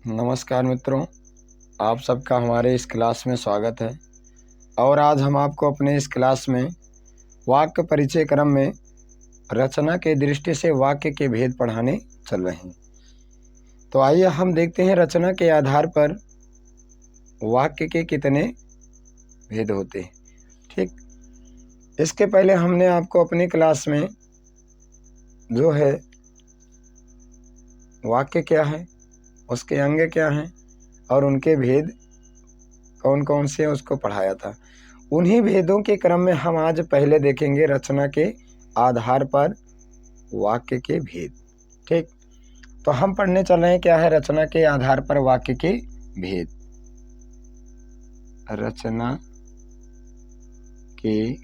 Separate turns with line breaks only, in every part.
नमस्कार मित्रों, आप सबका हमारे इस क्लास में स्वागत है। और आज हम आपको अपने इस क्लास में वाक्य परिचय क्रम में रचना के दृष्टि से वाक्य के भेद पढ़ाने चल रहे हैं। तो आइए हम देखते हैं रचना के आधार पर वाक्य के कितने भेद होते हैं। ठीक, इसके पहले हमने आपको अपनी क्लास में जो है वाक्य क्या है, उसके अंग क्या हैं और उनके भेद कौन कौन से हैं उसको पढ़ाया था। उन्हीं भेदों के क्रम में हम आज पहले देखेंगे रचना के आधार पर वाक्य के भेद। ठीक, तो हम पढ़ने चल रहे हैं क्या है रचना के आधार पर वाक्य के भेद। रचना के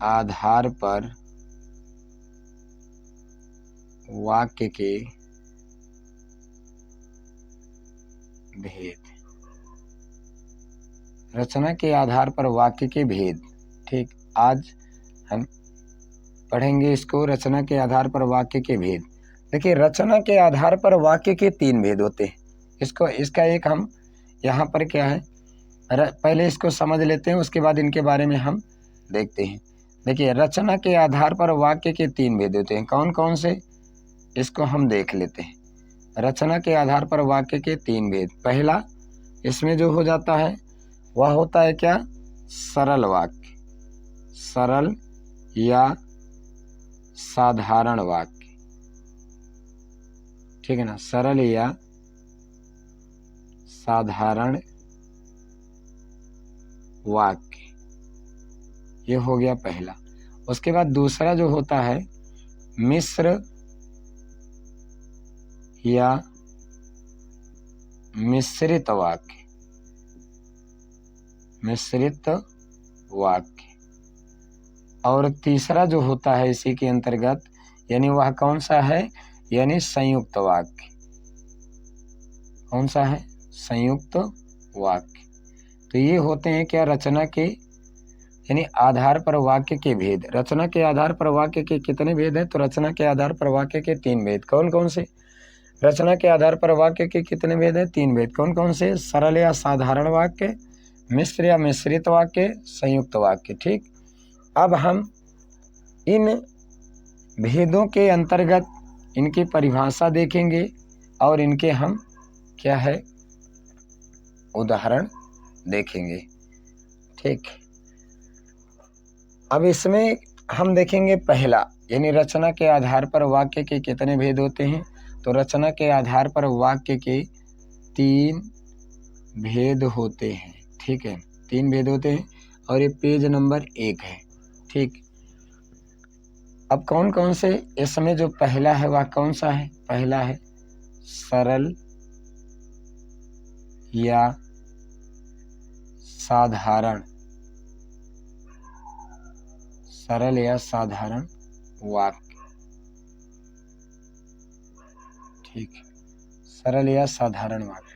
आधार पर वाक्य के भेद। रचना के आधार पर वाक्य के भेद। ठीक, आज हम पढ़ेंगे इसको, रचना के आधार पर वाक्य के भेद। देखिए, रचना के आधार पर वाक्य के 3 भेद होते हैं। इसका एक हम यहाँ पर क्या है, पहले इसको समझ लेते हैं, उसके बाद इनके बारे में हम देखते हैं। देखिए, रचना के आधार पर वाक्य के 3 भेद होते हैं। कौन कौन से, इसको हम देख लेते हैं। रचना के आधार पर वाक्य के 3 भेद। पहला इसमें जो हो जाता है वह होता है क्या, सरल वाक्य, सरल या साधारण वाक्य। ठीक है ना, सरल या साधारण वाक्य, ये हो गया पहला। उसके बाद दूसरा जो होता है मिश्र या मिश्रित वाक्य, मिश्रित वाक्य। और तीसरा जो होता है इसी के अंतर्गत, यानी वह कौन सा है, यानी संयुक्त वाक्य। कौन सा है, संयुक्त वाक्य। तो ये होते हैं क्या, रचना के यानी आधार पर वाक्य के भेद। रचना के आधार पर वाक्य के कितने भेद हैं, तो रचना के आधार पर वाक्य के 3 भेद। कौन कौन से, रचना के आधार पर वाक्य के कितने भेद हैं, 3 भेद। कौन कौन से, सरल या साधारण वाक्य, मिश्र या मिश्रित वाक्य, संयुक्त वाक्य। ठीक, अब हम इन भेदों के अंतर्गत इनकी परिभाषा देखेंगे और इनके हम क्या है, उदाहरण देखेंगे। ठीक, अब इसमें हम देखेंगे पहला, यानी रचना के आधार पर वाक्य के कितने भेद होते हैं। तो रचना के आधार पर वाक्य के 3 भेद होते हैं। ठीक है, 3 भेद होते हैं और ये पेज नंबर 1 है। ठीक, अब कौन कौन से, इसमें जो पहला है वह कौन सा है, पहला है सरल या साधारण, सरल या साधारण वाक्य। ठीक, सरल या साधारण वाक्य।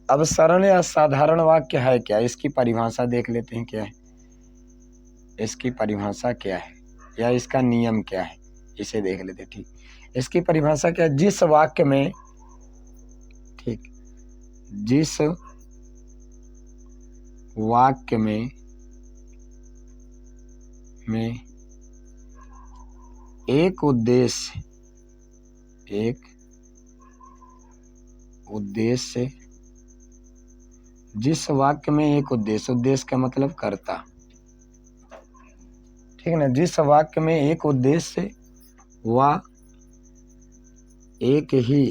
अब सरल या साधारण वाक्य है क्या, इसकी परिभाषा देख लेते हैं क्या है, इसकी परिभाषा क्या है या इसका नियम क्या है, इसे देख लेते हैं। ठीक, इसकी परिभाषा क्या है, जिस वाक्य में, ठीक, जिस वाक्य में एक उद्देश्य, जिस वाक्य में एक उद्देश्य का मतलब कर्ता, ठीक है ना, जिस वाक्य में एक उद्देश्य व एक ही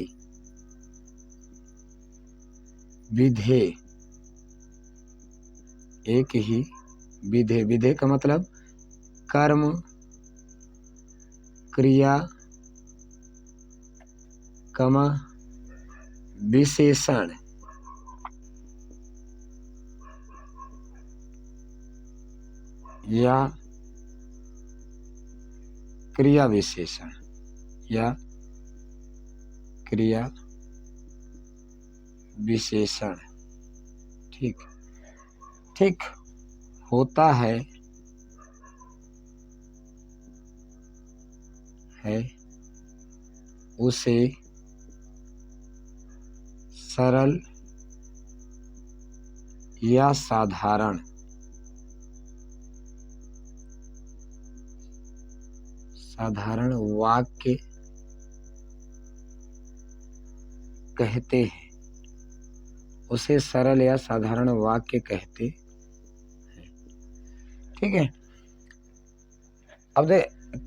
विधेय, एक ही विधेय, विधेय का मतलब कर्म, क्रिया, कमा विशेषण, या क्रिया विशेषण, या क्रिया विशेषण। ठीक, ठीक होता है उसे सरल या साधारण वाक्य कहते हैं। उसे सरल या साधारण वाक्य कहते हैं। ठीक है, अब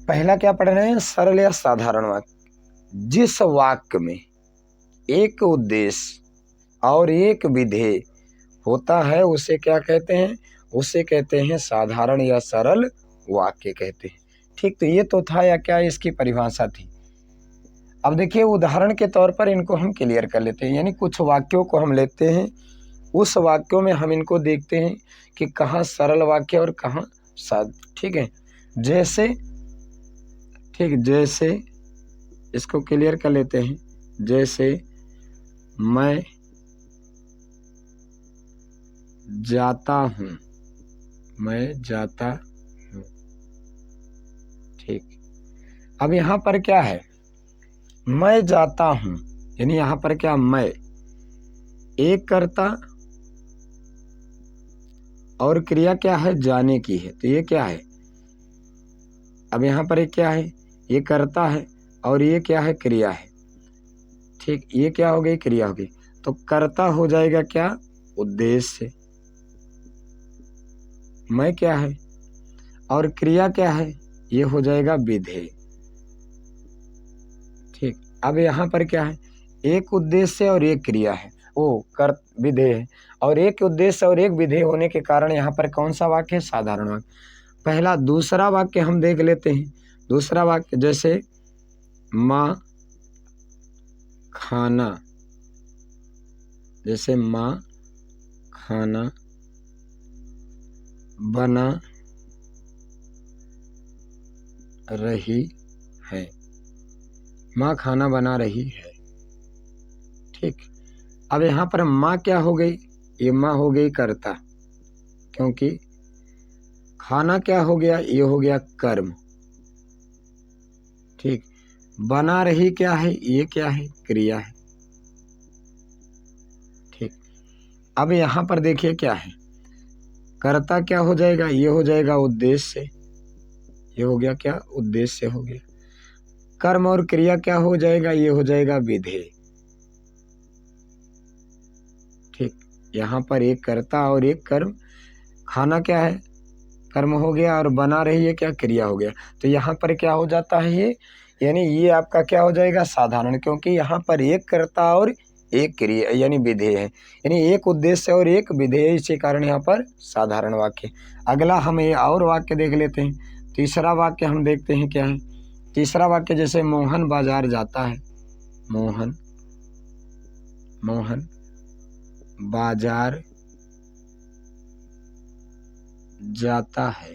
पहला क्या पढ़ रहे हैं? सरल या साधारण वाक्य। जिस वाक्य में एक उद्देश्य और एक विधेय होता है उसे क्या कहते हैं? उसे कहते हैं साधारण या सरल वाक्य कहते हैं। ठीक, तो ये तो था या क्या इसकी परिभाषा थी। अब देखिए उदाहरण के तौर पर इनको हम क्लियर कर लेते हैं। यानी कुछ वाक्यों को हम लेते हैं, उस वाक्यों में हम इनको देखते हैं कि कहाँ सरल वाक्य और कहाँ ठीक है। जैसे इसको क्लियर कर लेते हैं। जैसे मैं जाता हूँ, मैं जाता हूँ। ठीक, अब यहाँ पर क्या है? मैं जाता हूँ, यानी यहाँ पर क्या? मैं एक कर्ता और क्रिया क्या है? जाने की है। तो ये क्या है? अब यहाँ पर एक क्या है? ये कर्ता है और ये क्या है? क्रिया है। ठीक, ये क्या हो गई? क्रिया हो गई। तो कर्ता हो जाएगा क्या? उद्देश्य। मैं क्या है? और क्रिया क्या है? ये हो जाएगा विधेय। ठीक, अब यहाँ पर क्या है? एक उद्देश्य और एक क्रिया है, वो कर विधेय है। और एक उद्देश्य और एक विधेय होने के कारण यहाँ पर कौन सा वाक्य है? साधारण वाक्य। पहला। दूसरा वाक्य हम देख लेते हैं। दूसरा वाक्य जैसे माँ खाना, जैसे माँ खाना बना रही है, माँ खाना बना रही है। ठीक, अब यहाँ पर माँ क्या हो गई? ये माँ हो गई कर्ता, क्योंकि खाना क्या हो गया? ये हो गया कर्म। ठीक, बना रही क्या है? ये क्या है? क्रिया है। ठीक, अब यहाँ पर देखिए क्या है? कर्ता क्या हो जाएगा? ये हो जाएगा उद्देश्य। ये हो गया क्या? उद्देश्य हो गया। कर्म और क्रिया क्या हो जाएगा? ये हो जाएगा विधेय। ठीक, यहाँ पर एक कर्ता और एक कर्म। खाना क्या है? कर्म हो गया, और बना रही है क्या? क्रिया हो गया। तो यहाँ पर क्या हो जाता है? ये यानी ये आपका क्या हो जाएगा? साधारण, क्योंकि यहाँ पर एक कर्ता और एक क्रिया यानी विधेय है। यानी एक उद्देश्य और एक विधेय, इसी कारण यहाँ पर साधारण वाक्य। अगला हम ये और वाक्य देख लेते हैं। तीसरा वाक्य हम देखते हैं क्या है। तीसरा वाक्य जैसे मोहन बाजार जाता है, मोहन बाजार जाता है।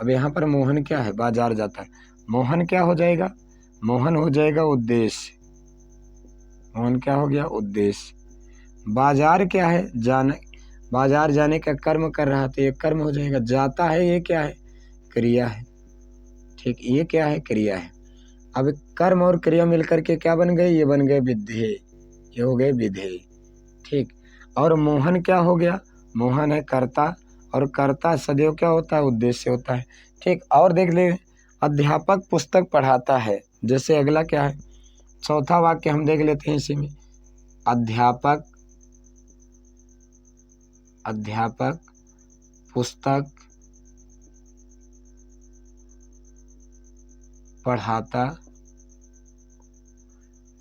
अब यहाँ पर मोहन क्या है? बाजार जाता है। मोहन क्या हो जाएगा? मोहन हो जाएगा उद्देश्य। मोहन क्या हो गया? उद्देश्य। बाजार क्या है? जाने, बाजार जाने का कर्म कर रहा, तो ये कर्म हो जाएगा। जाता है, ये क्या है? क्रिया है। ठीक, ये क्या है? क्रिया है। अब कर्म और क्रिया मिलकर के क्या बन गए? ये बन गए विधेय। ये हो गए विधेय। ठीक, और मोहन क्या हो गया? मोहन है कर्ता, और कर्ता सदैव क्या होता है? उद्देश्य होता है। ठीक, और देख ले, अध्यापक पुस्तक पढ़ाता है। जैसे अगला क्या है? चौथा वाक्य हम देख लेते हैं इसी में। अध्यापक पुस्तक पढ़ाता,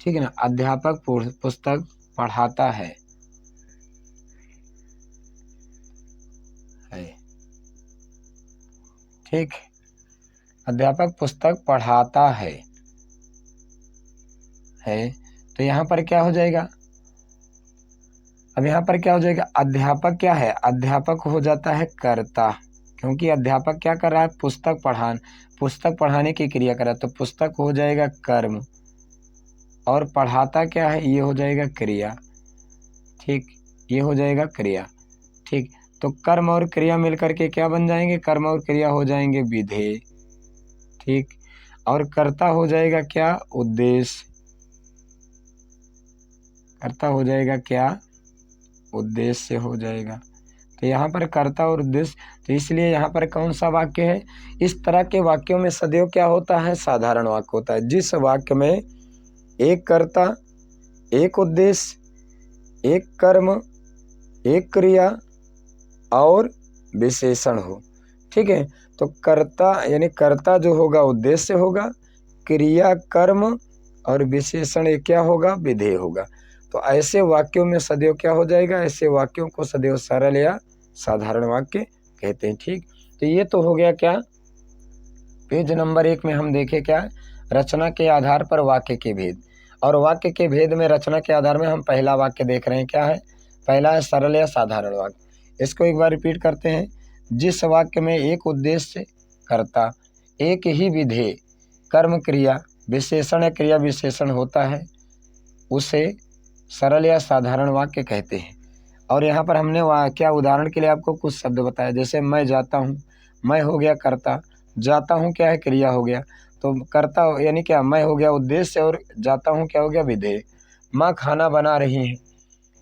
ठीक है ना? अध्यापक पुस्तक पढ़ाता है। ठीक, अध्यापक पुस्तक पढ़ाता है। तो यहाँ पर क्या हो जाएगा? अब यहाँ पर क्या हो जाएगा? अध्यापक क्या है? अध्यापक हो जाता है कर्ता, क्योंकि अध्यापक क्या कर रहा है? पुस्तक पढ़ाने की क्रिया कर रहा है। तो पुस्तक हो जाएगा कर्म, और पढ़ाता क्या है? ये हो जाएगा क्रिया। ठीक, ये हो जाएगा क्रिया। ठीक, तो कर्म और क्रिया मिलकर के क्या बन जाएंगे? कर्म और क्रिया हो जाएंगे विधेय। ठीक, और कर्ता हो जाएगा क्या, उद्देश्य। कर्ता हो जाएगा क्या, उद्देश्य हो जाएगा। तो यहाँ पर कर्ता और उद्देश्य, तो इसलिए यहाँ पर कौन सा वाक्य है। इस तरह के वाक्यों में सदैव क्या होता है, साधारण वाक्य होता है। जिस वाक्य में एक कर्ता, एक उद्देश्य, एक कर्म, एक क्रिया और विशेषण हो। ठीक है, तो कर्ता यानी कर्ता जो होगा उद्देश्य होगा, क्रिया कर्म और विशेषण ये क्या होगा, विधेय होगा। तो ऐसे वाक्यों में सदैव क्या हो जाएगा, ऐसे वाक्यों को सदैव सरल या साधारण वाक्य कहते हैं। ठीक, तो ये तो हो गया क्या, पेज नंबर 1 में हम देखे क्या, रचना के आधार पर वाक्य के भेद। और वाक्य के भेद में रचना के आधार में हम पहला वाक्य देख रहे हैं, क्या है, पहला है सरल या साधारण वाक्य। इसको एक बार रिपीट करते हैं। जिस वाक्य में एक उद्देश्य, कर्ता, एक ही विधेय, कर्म क्रिया विशेषण या क्रिया विशेषण होता है, उसे सरल या साधारण वाक्य कहते हैं। और यहाँ पर हमने क्या उदाहरण के लिए आपको कुछ शब्द बताया, जैसे मैं जाता हूँ, मैं हो गया कर्ता, जाता हूँ क्या है, क्रिया हो गया। तो कर्ता यानी क्या, मैं हो गया उद्देश्य और जाता हूँ क्या हो गया, विधेय। माँ खाना बना रही है,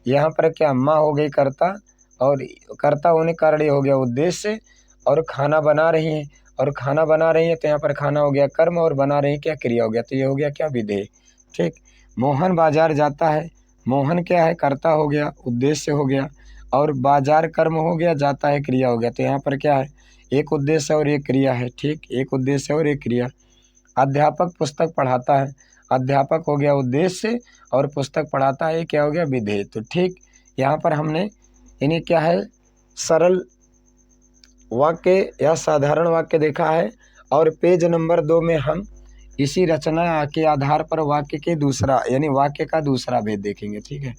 यहाँ पर क्या, माँ हो गई कर्ता और कर्ता होने के कारण ये हो गया उद्देश्य, और खाना बना रही है, और खाना बना रही है तो यहाँ पर खाना हो गया कर्म और बना रही है क्या, क्रिया हो गया। तो ये हो गया क्या, विधेय। ठीक, मोहन बाजार जाता है, मोहन क्या है, कर्ता हो गया, उद्देश्य हो गया, और बाजार कर्म हो गया, जाता है क्रिया हो गया। तो यहाँ पर क्या है, एक उद्देश्य और एक क्रिया है। ठीक, एक उद्देश्य और एक क्रिया। अध्यापक पुस्तक पढ़ाता है, अध्यापक हो गया उद्देश्य और पुस्तक पढ़ाता है, क्या हो गया, विधेय। तो ठीक, यहाँ पर हमने इन्हें क्या है, सरल वाक्य या साधारण वाक्य देखा है। और पेज नंबर 2 में हम इसी रचना के आधार पर वाक्य के दूसरा यानी वाक्य का दूसरा भेद देखेंगे। ठीक है,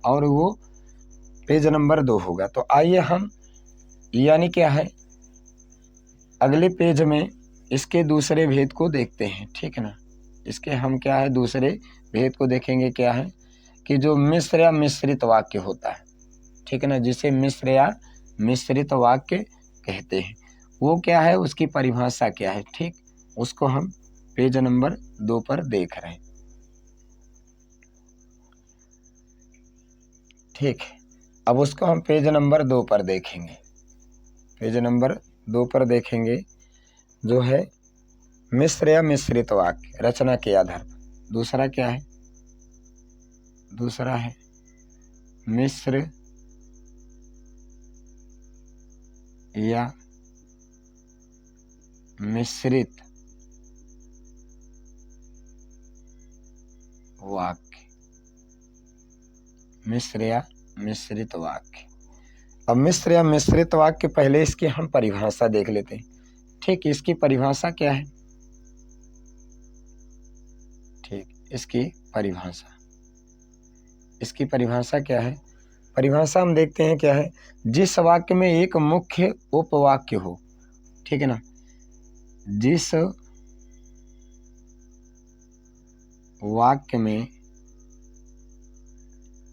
और वो पेज नंबर 2 होगा। तो आइए हम यानी क्या है, अगले पेज में इसके दूसरे भेद को देखते हैं। ठीक है ना, इसके हम क्या है, दूसरे भेद को देखेंगे। क्या है कि जो मिश्र या मिश्रित वाक्य होता है, ठीक है ना, जिसे मिश्र या मिश्रित वाक्य कहते हैं, वो क्या है, उसकी परिभाषा क्या है। ठीक, उसको हम पेज नंबर 2 पर देख रहे हैं। ठीक, अब उसको हम पेज नंबर 2 पर देखेंगे। पेज नंबर 2 पर देखेंगे जो है मिश्र या मिश्रित वाक्य रचना के आधार पर। दूसरा क्या है, दूसरा है मिश्र या मिश्रित वाक्य, मिश्र या मिश्रित वाक्य। अब मिश्र या मिश्रित वाक्य, पहले इसकी हम परिभाषा देख लेते हैं। ठीक, इसकी परिभाषा क्या है, ठीक, इसकी परिभाषा क्या है, परिभाषा हम देखते हैं क्या है, जिस वाक्य में एक मुख्य उपवाक्य हो। ठीक है ना, जिस वाक्य में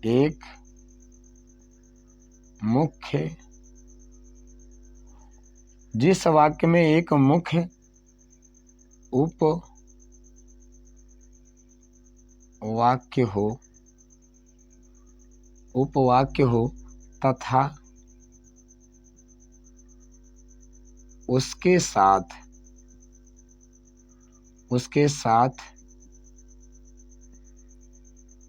एक मुख्य, जिस वाक्य में एक मुख्य उपवाक्य हो तथा उसके साथ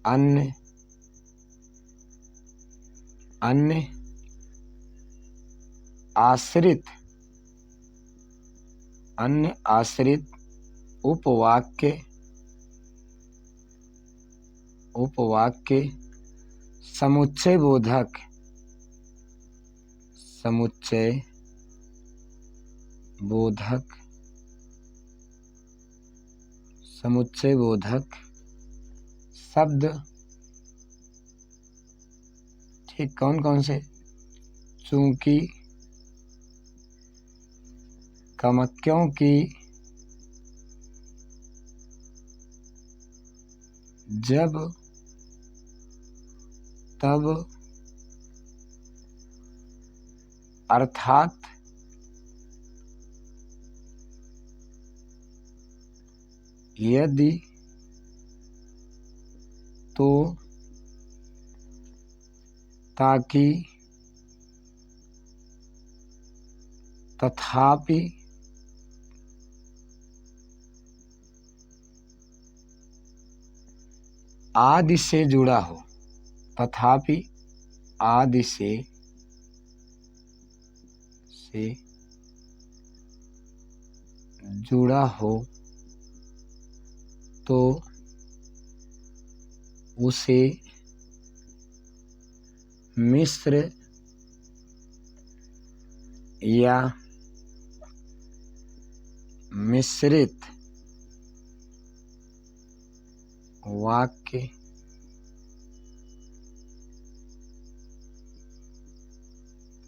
अन्य आश्रित उपवाक्य समुच्चय बोधक शब्द। ठीक, कौन कौन से, चूंकि, क्योंकि, जब, तब, अर्थात, यदि तो ताकि तथापि आदि से जुड़ा हो, तथापि आदि से जुड़ा हो तो उसे मिश्र या मिश्रित वाक्य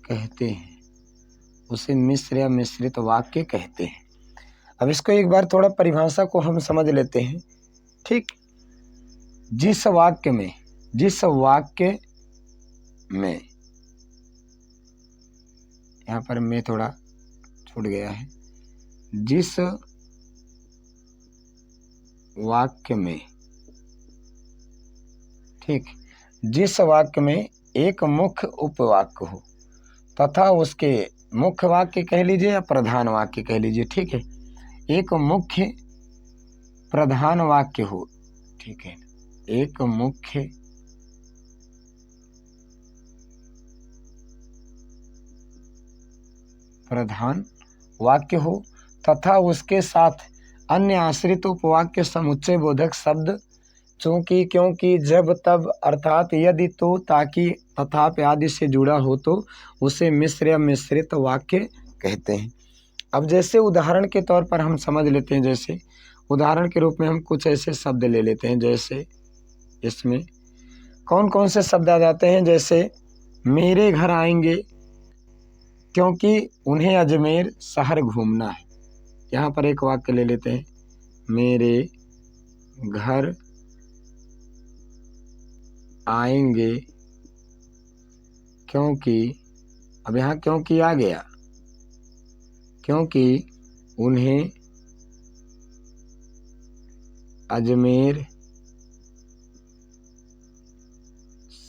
कहते हैं। उसे मिश्र या मिश्रित वाक्य कहते हैं। अब इसको एक बार थोड़ा परिभाषा को हम समझ लेते हैं। ठीक, जिस वाक्य में यहाँ पर मैं थोड़ा छूट गया है, जिस वाक्य में, ठीक, जिस वाक्य में एक मुख्य उपवाक्य हो तथा उसके मुख्य वाक्य कह लीजिए या प्रधान वाक्य कह लीजिए, ठीक है, एक मुख्य प्रधान वाक्य हो, ठीक है, एक मुख्य प्रधान वाक्य हो तथा उसके साथ अन्य आश्रित उपवाक्य समुच्चय बोधक शब्द चूंकि, क्योंकि, जब, तब, अर्थात, यदि, तो, ताकि, तथापि आदि से जुड़ा हो तो उसे मिश्र या मिश्रित वाक्य कहते हैं। अब जैसे उदाहरण के तौर पर हम समझ लेते हैं, जैसे उदाहरण के रूप में हम कुछ ऐसे शब्द ले लेते हैं, जैसे इसमें कौन कौन से शब्द आ जाते हैं, जैसे मेरे घर आएंगे क्योंकि उन्हें अजमेर शहर घूमना है। यहाँ पर एक वाक्य ले लेते हैं, मेरे घर आएंगे क्योंकि, अब यहाँ क्योंकि आ गया, क्योंकि उन्हें अजमेर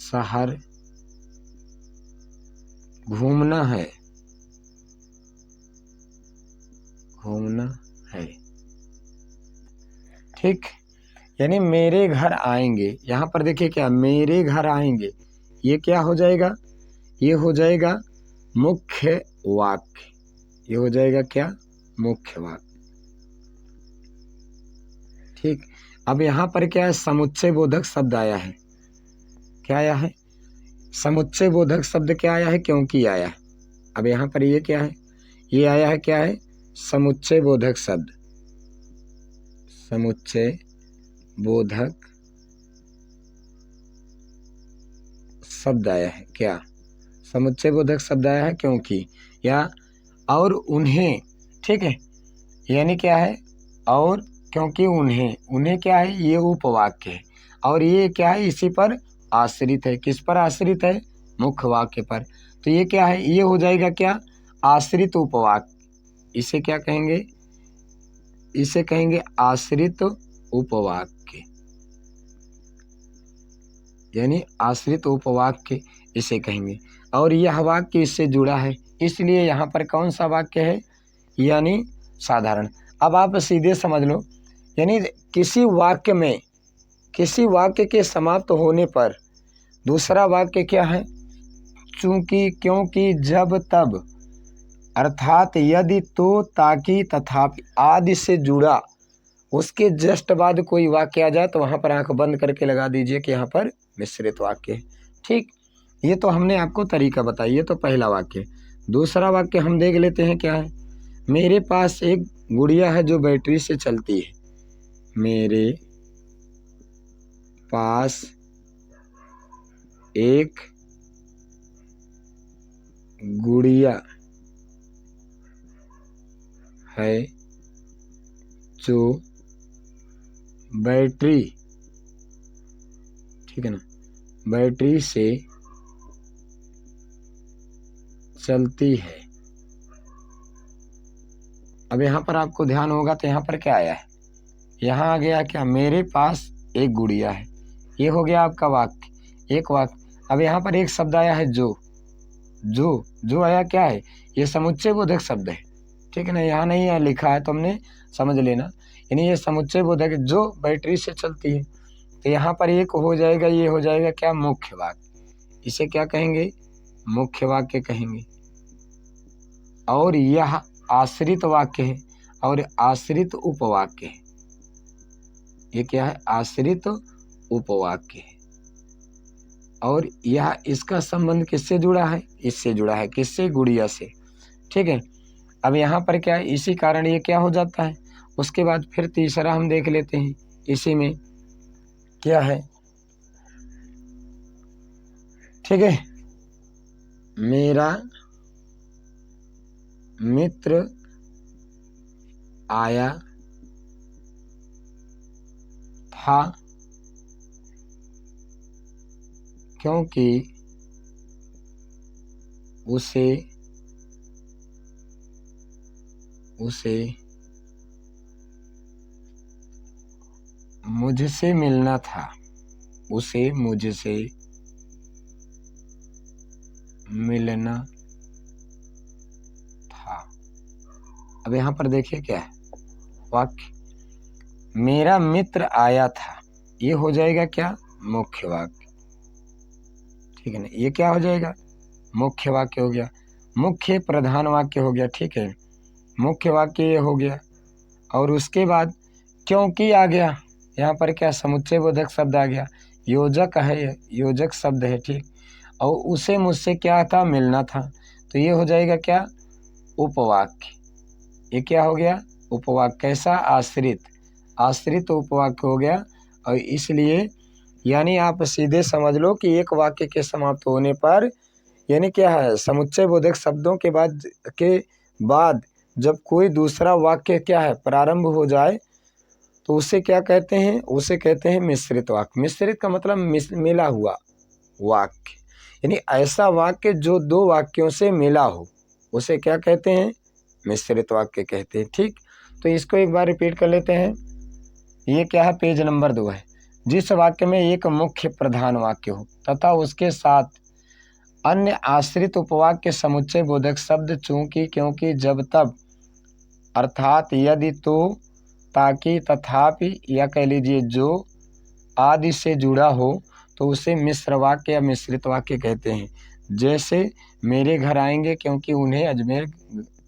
शहर घूमना है, ठीक, यानी मेरे घर आएंगे। यहाँ पर देखिए क्या, मेरे घर आएंगे, ये क्या हो जाएगा, ये हो जाएगा मुख्य वाक्य, ये हो जाएगा क्या, मुख्य वाक्य, ठीक। अब यहाँ पर क्या है, समुच्चय बोधक शब्द आया है, क्या आया है, समुच्चय बोधक शब्द क्या आया है, क्योंकि आया है। अब यहाँ पर ये क्या है, ये आया है, क्या है, समुच्चय बोधक शब्द, समुच्चय बोधक शब्द आया है, क्या, समुच्चय बोधक शब्द आया है क्योंकि, या और उन्हें, ठीक है, यानी क्या है, और क्योंकि उन्हें क्या है, ये उपवाक्य है, और ये क्या है, इसी पर आश्रित है, किस पर आश्रित है, मुख्य वाक्य पर, तो ये क्या है, ये हो जाएगा क्या, आश्रित उपवाक्य, इसे क्या कहेंगे, इसे कहेंगे आश्रित उपवाक्य, यानी आश्रित उपवाक्य इसे कहेंगे, और यह वाक्य इससे जुड़ा है, इसलिए यहाँ पर कौन सा वाक्य है, यानी साधारण। अब आप सीधे समझ लो, यानी किसी वाक्य के समाप्त होने पर दूसरा वाक्य क्या है, चूंकि, क्योंकि, जब, तब, अर्थात, यदि, तो, ताकि, तथापि आदि से जुड़ा, उसके जस्ट बाद कोई वाक्य आ जाए तो वहाँ पर आंख बंद करके लगा दीजिए कि यहाँ पर मिश्रित वाक्य है, ठीक। ये तो हमने आपको तरीका बताया, ये तो पहला वाक्य। दूसरा वाक्य हम देख लेते हैं, क्या है, मेरे पास एक गुड़िया है जो बैटरी से चलती है, मेरे पास एक गुड़िया है जो बैटरी, ठीक है ना, बैटरी से चलती है। अब यहाँ पर आपको ध्यान होगा तो यहाँ पर क्या आया है, यहाँ आ गया क्या, मेरे पास एक गुड़िया है, ये हो गया आपका वाक्य, एक वाक्य। अब यहाँ पर एक शब्द आया है जो, जो आया क्या है, ये समुच्चय बोधक शब्द है, ठीक है ना, यहाँ नहीं है लिखा है तो हमने समझ लेना, यानी ये समुच्चय बोधक जो बैटरी से चलती है। तो यहाँ पर एक हो जाएगा, ये हो जाएगा क्या, मुख्य वाक्य, इसे क्या कहेंगे, मुख्य वाक्य कहेंगे। और यह आश्रित वाक्य है, और आश्रित उपवाक्य है, ये क्या है, आश्रित उपवाक्य है। और यह, इसका संबंध किससे जुड़ा है, इससे जुड़ा है, किससे, गुड़िया से, ठीक है। अब यहाँ पर क्या है, इसी कारण ये क्या हो जाता है। उसके बाद फिर तीसरा हम देख लेते हैं, इसी में क्या है, ठीक है, मेरा मित्र आया था क्योंकि उसे मुझसे मिलना था, उसे मुझसे मिलना था। अब यहाँ पर देखिए क्या है, वाक्य, मेरा मित्र आया था, ये हो जाएगा क्या, मुख्य वाक्य, ठीक है ना, ये क्या हो जाएगा, मुख्य वाक्य हो गया, मुख्य प्रधान वाक्य हो गया, ठीक है, मुख्य वाक्य ये हो गया। और उसके बाद क्योंकि आ गया, यहाँ पर क्या, समुच्चय बोधक शब्द आ गया, योजक है, योजक शब्द है, ठीक। और उसे मुझसे क्या था, मिलना था, तो ये हो जाएगा क्या, उपवाक्य, ये क्या हो गया, उपवाक्य, कैसा, आश्रित, आश्रित उपवाक्य हो गया। और इसलिए यानी आप सीधे समझ लो कि एक वाक्य के समाप्त होने पर, यानी क्या है, समुच्चय बोधक शब्दों के बाद जब कोई दूसरा वाक्य क्या है, प्रारंभ हो जाए, तो उसे क्या कहते हैं, उसे कहते हैं मिश्रित वाक्य। मिश्रित का मतलब मिला हुआ वाक्य, यानी ऐसा वाक्य जो दो वाक्यों से मिला हो, उसे क्या कहते हैं, मिश्रित वाक्य कहते हैं, ठीक। तो इसको एक बार रिपीट कर लेते हैं, ये क्या है, पेज नंबर 2 है। जिस वाक्य में एक मुख्य प्रधान वाक्य हो तथा उसके साथ अन्य आश्रित उपवाक्य समुच्चय बोधक शब्द चूंकि, क्योंकि, जब, तब, अर्थात, यदि, तो, ताकि, तथापि, या कह लीजिए जो आदि से जुड़ा हो, तो उसे मिश्र वाक्य या मिश्रित वाक्य कहते हैं। जैसे मेरे घर आएंगे क्योंकि उन्हें अजमेर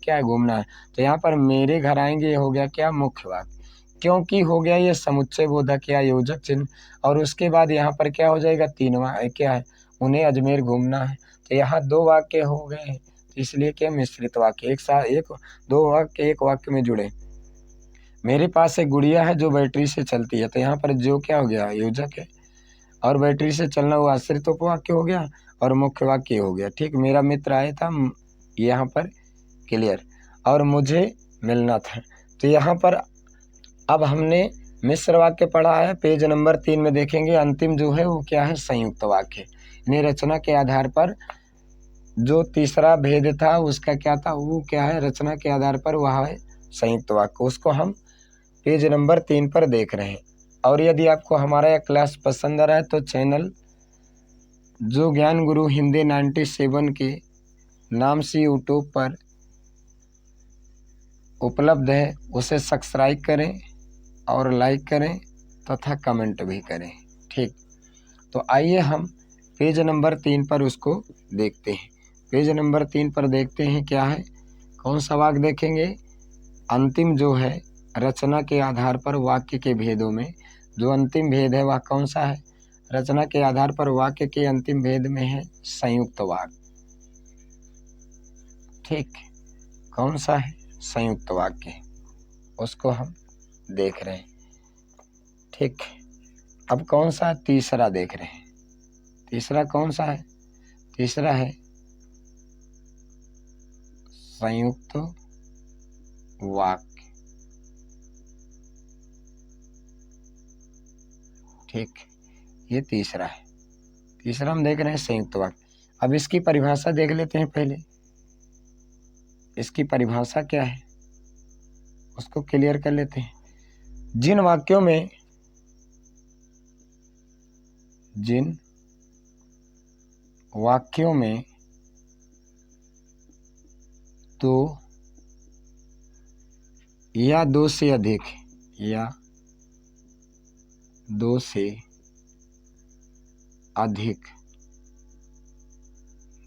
क्या घूमना है, तो यहाँ पर मेरे घर आएंगे ये हो गया क्या, मुख्य वाक्य, क्योंकि हो गया ये समुच्चय बोधक या योजक चिन्ह। और उसके बाद यहाँ पर क्या हो जाएगा, तीनवा क्या है, उन्हें अजमेर घूमना है, तो यहाँ दो वाक्य हो गए हैं, तो इसलिए क्या, मिश्रित वाक्य, एक साथ, एक दो वाक्य एक वाक्य में जुड़े। मेरे पास एक गुड़िया है जो बैटरी से चलती है, तो यहाँ पर जो क्या हो गया, योजक है, और बैटरी से चलना हुआ आश्रित उपवाक्य हो गया, और मुख्य वाक्य हो गया, ठीक। मेरा मित्र आया था, यहाँ पर क्लियर, और मुझे मिलना था, तो यहाँ पर अब हमने मिश्र वाक्य पढ़ा है, पेज नंबर 3 में देखेंगे, अंतिम जो है वो क्या है, संयुक्त वाक्य, यानी रचना के आधार पर जो तीसरा भेद था उसका क्या था, वो क्या है, रचना के आधार पर वह है संयुक्त वाक्य, उसको हम पेज नंबर 3 पर देख रहे हैं। और यदि आपको हमारा यह क्लास पसंद आ रहा है तो चैनल जो ज्ञान गुरु हिंदी 97 के नाम से यूट्यूब पर उपलब्ध है, उसे सब्सक्राइब करें और लाइक करें तथा कमेंट भी करें, ठीक। तो आइए हम पेज नंबर 3 पर उसको देखते हैं। पेज नंबर 3 पर देखते हैं क्या है, कौन सा वाक्य देखेंगे, अंतिम जो है रचना के आधार पर वाक्य के भेदों में जो अंतिम भेद है वह कौन सा है, रचना के आधार पर वाक्य के अंतिम भेद में है संयुक्त वाक्य, ठीक। कौन सा है, संयुक्त वाक्य, उसको हम देख रहे हैं, ठीक। अब कौन सा, तीसरा देख रहे हैं, तीसरा कौन सा है, तीसरा है संयुक्त वाक्य, ठीक, ये तीसरा है, तीसरा हम देख रहे हैं संयुक्त वाक्य। अब इसकी परिभाषा देख लेते हैं, पहले इसकी परिभाषा क्या है उसको क्लियर कर लेते हैं। जिन वाक्यों में दो या दो से अधिक या दो से अधिक,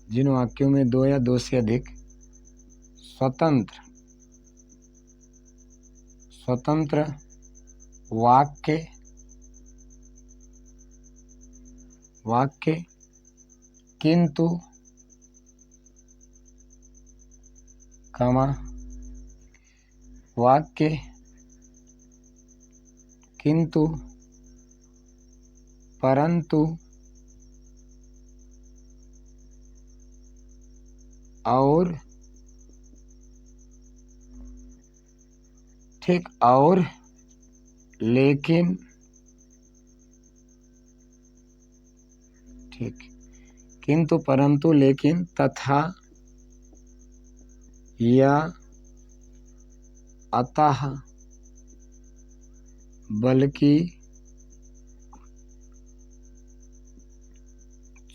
जिन वाक्यों में दो या दो से अधिक स्वतंत्र वाक्य किंतु वाक्य किंतु परंतु और, ठीक, और लेकिन, ठीक, किंतु परंतु लेकिन तथा या अतः बल्कि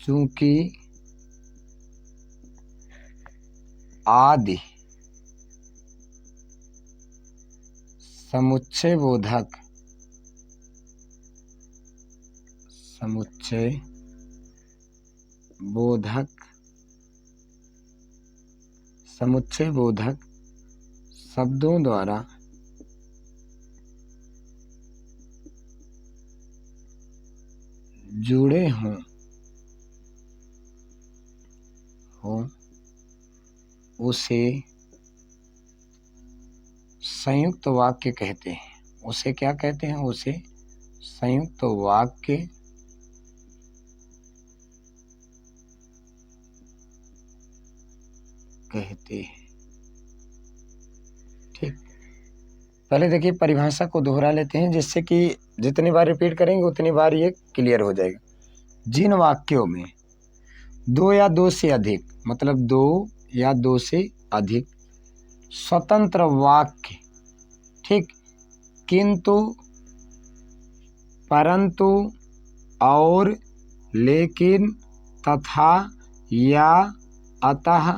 चूंकि आदि समुच्चय बोधक शब्दों द्वारा जुड़े हों उसे संयुक्त वाक्य कहते हैं। उसे क्या कहते हैं? उसे संयुक्त वाक्य कहते हैं। ठीक, पहले देखिए परिभाषा को दोहरा लेते हैं, जिससे कि जितनी बार रिपीट करेंगे उतनी बार ये क्लियर हो जाएगा। जिन वाक्यों में दो या दो से अधिक, मतलब दो या दो से अधिक स्वतंत्र वाक्य, ठीक, किंतु परंतु और लेकिन तथा या अतः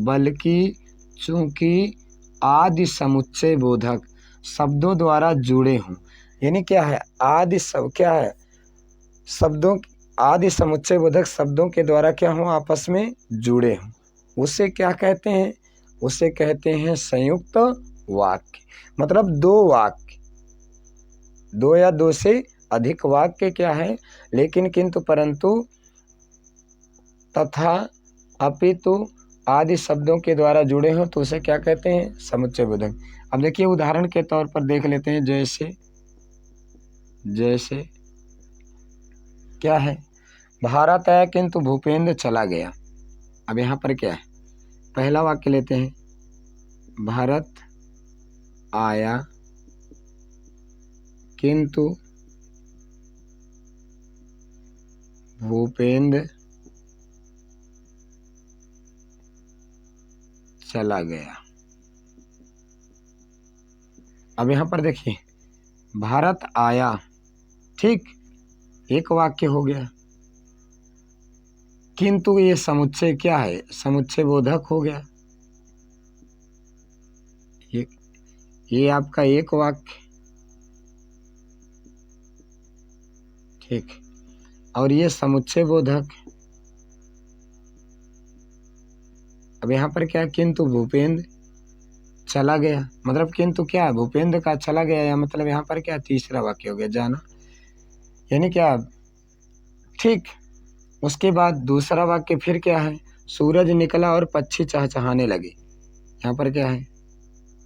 बल्कि चूंकि आदि समुच्चय बोधक शब्दों द्वारा जुड़े हों। यानी क्या है? आदि सब क्या है? शब्दों, आदि समुच्चय बोधक शब्दों के द्वारा क्या हों? आपस में जुड़े हों। उसे क्या कहते हैं? उसे कहते हैं संयुक्त वाक्य। मतलब दो वाक्य, दो या दो से अधिक वाक्य क्या है? लेकिन, किंतु, परंतु, तथा, अपितु आदि शब्दों के द्वारा जुड़े हों तो उसे क्या कहते हैं? समुच्चय बोधक। अब देखिए उदाहरण के तौर पर देख लेते हैं। जैसे क्या है? भारत आया किंतु भूपेंद्र चला गया। अब यहाँ पर क्या है? पहला वाक्य लेते हैं, भारत आया किंतु भूपेंद्र चला गया। अब यहाँ पर देखिए भारत आया, ठीक, एक वाक्य हो गया, किंतु ये समुच्चय क्या है? समुच्चय बोधक हो गया। ये आपका एक वाक्य, ठीक, और ये समुच्चय बोधक। अब यहाँ पर क्या है? किंतु भूपेंद्र चला गया, मतलब किंतु क्या है? भूपेंद्र का चला गया, या मतलब यहाँ पर क्या? तीसरा वाक्य हो गया, जाना, यानी क्या? ठीक, उसके बाद दूसरा वाक्य फिर क्या है? सूरज निकला और पक्षी चहचहाने लगे। यहाँ पर क्या है?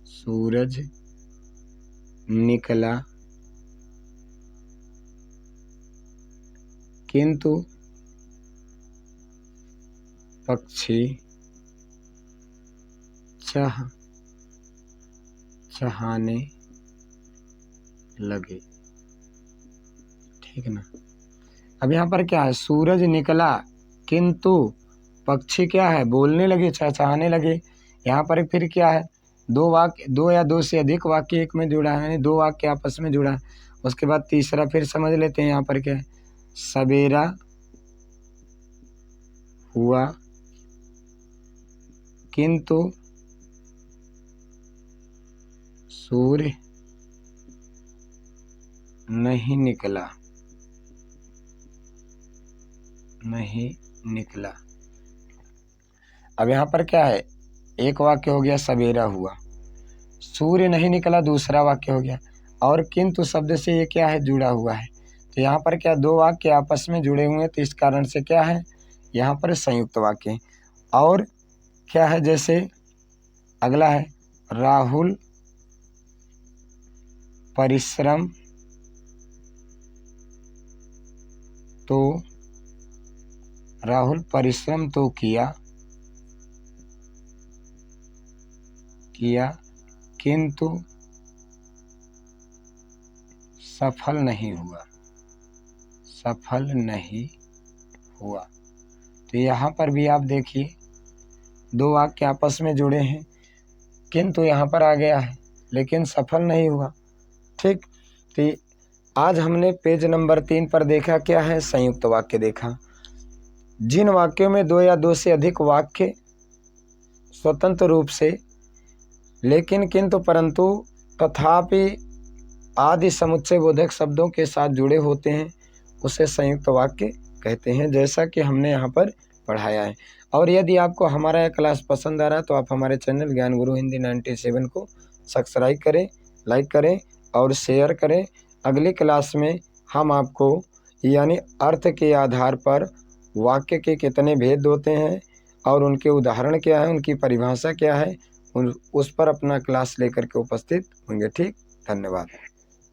सूरज निकला किंतु पक्षी चहचहाने लगे। ठीक है ना? अब यहाँ पर क्या है? सूरज निकला किंतु पक्षी क्या है? बोलने लगे, चहचहाने लगे। यहाँ पर फिर क्या है? दो या दो से अधिक वाक्य एक में जुड़ा है, यानी दो वाक्य आपस में जुड़ा है। उसके बाद तीसरा फिर समझ लेते हैं यहाँ पर क्या है, सवेरा हुआ किंतु सूर्य नहीं निकला, नहीं निकला। अब यहाँ पर क्या है, एक वाक्य हो गया सवेरा हुआ, सूर्य नहीं निकला दूसरा वाक्य हो गया, और किंतु शब्द से ये क्या है, जुड़ा हुआ है। तो यहाँ पर क्या, दो वाक्य आपस में जुड़े हुए हैं, तो इस कारण से क्या है, यहाँ पर संयुक्त वाक्य। और क्या है, जैसे अगला है राहुल परिश्रम तो, राहुल परिश्रम तो किया किंतु सफल नहीं हुआ, सफल नहीं हुआ। तो यहाँ पर भी आप देखिए दो वाक्य आपस में जुड़े हैं, किंतु यहाँ पर आ गया है लेकिन सफल नहीं हुआ। ठीक, तो आज हमने पेज नंबर 3 पर देखा क्या है, संयुक्त वाक्य देखा। जिन वाक्यों में दो या दो से अधिक वाक्य स्वतंत्र रूप से लेकिन किंतु परंतु तथापि आदि समुच्चय बोधक शब्दों के साथ जुड़े होते हैं, उसे संयुक्त वाक्य कहते हैं, जैसा कि हमने यहाँ पर पढ़ाया है। और यदि आपको हमारा यह क्लास पसंद आ रहा है तो आप हमारे चैनल ज्ञान गुरु हिंदी 97 को सब्सक्राइब करें, लाइक करें और शेयर करें। अगली क्लास में हम आपको यानी अर्थ के आधार पर वाक्य के कितने भेद होते हैं और उनके उदाहरण क्या है, उनकी परिभाषा क्या है, उस पर अपना क्लास लेकर के उपस्थित होंगे। ठीक, धन्यवाद।